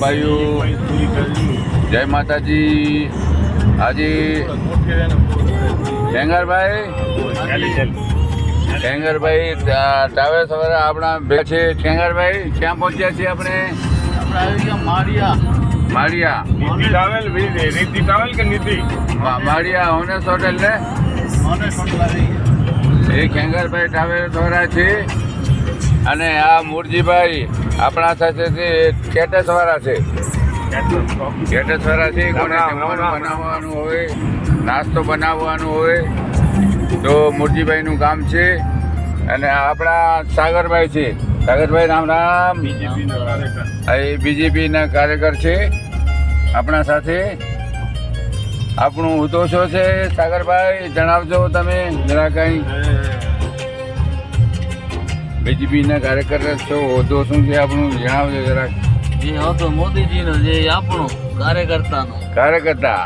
ભાઈઓ, જય માતાજી. આજે ખેંગારભાઈ ટ્રાવેલ્સ વાળા આપણા બે છે. ખેંગારભાઈ ક્યાં પહોંચ્યા છીએ આપણે? માળિયા ઓનેસ હોટેલ ને એ ખેંગારભાઈ ટ્રાવેલ્સ વાળા છે. અને આ મૂળજીભાઈ આપણા સાથે કેટસ વાળા છે. કેટસ વાળા છે. કોને બનાવવાનું હોય, નાસ્તો બનાવવાનું હોય તો મૂળજીભાઈનું કામ છે. અને આપણા સાગરભાઈ છે. સાગરભાઈ રામ એ બીજેપીના કાર્યકર છે આપણા સાથે. આપણું હોદ્દો શું છે સાગરભાઈ, જણાવજો તમે જરા કંઈ. બીજેપીના કાર્યકર છો, હોદ્દો શું છે આપણું જણાવજો જરાક. જે હતો મોદીજીનો, જે આપણો કાર્યકર્તા.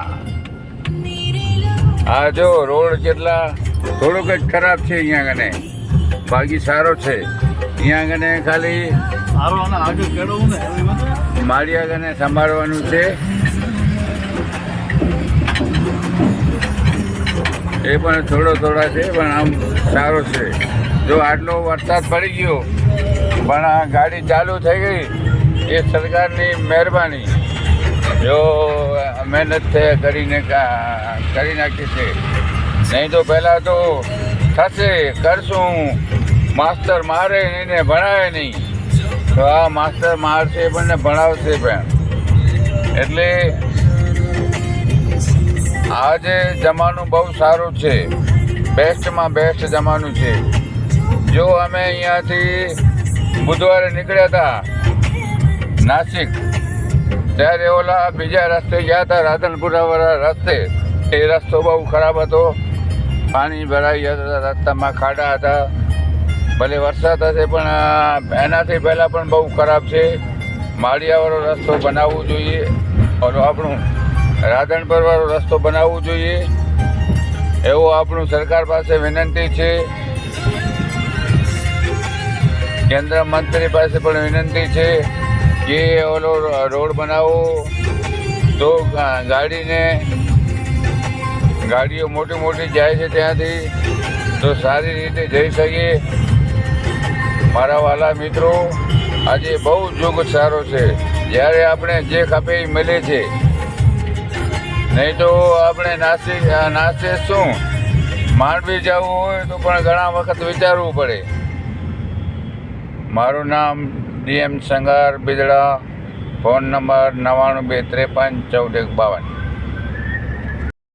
આ જો રોડ કેટલા થોડોક જ ખરાબ છે અહીંયા આગળ, બાકી સારો છે. અહીંયા આગળ ખાલી માળિયા આગળ સંભાળવાનું છે. એ પણ થોડા છે, પણ આમ સારો છે. જો આટલો વરસાદ પડી ગયો પણ આ ગાડી ચાલુ થઈ ગઈ એ સરકારની મહેરબાની. જો મહેનત કરીને કરી નાખી છે. નહીં તો પહેલાં તો થશે કરશું, માસ્તર મારે એને ભણાવે નહીં, તો આ માસ્તર મારશે પણ ભણાવશે પણ. એટલે આજે જમાનું બહુ સારું છે, બેસ્ટમાં બેસ્ટ જમાનું છે. જો અમે અહીંયાથી બુધવારે નીકળ્યા હતા નાસિક, ત્યારે ઓલા બીજા રસ્તે ગયા હતા રાધનપુરાવાળા રસ્તે. એ રસ્તો બહુ ખરાબ હતો, પાણી ભરાઈ ગયા હતા, રસ્તામાં ખાડા હતા. ભલે વરસાદ હશે પણ એનાથી પહેલાં પણ બહુ ખરાબ છે. માળિયાવાળો રસ્તો બનાવવું જોઈએ, આપણું રાધનપુરવાળો રસ્તો બનાવવું જોઈએ, એવો આપણું સરકાર પાસે વિનંતી છે. કેન્દ્ર મંત્રી પાસે પણ વિનંતી છે કે ઓલો રોડ બનાવો તો ગાડીઓ મોટી જાય છે ત્યાંથી, તો સારી રીતે જઈ શકીએ. મારા વાલા મિત્રો, આજે બહુ યુગ સારો છે, જ્યારે આપણે જે ખપે એ મળે છે. નહીં તો આપણે નાસે શું માંડવી જવું હોય તો પણ ઘણા વખત વિચારવું પડે. મારું નામ DM Sangar Bidada, phone number 92 253 14 52.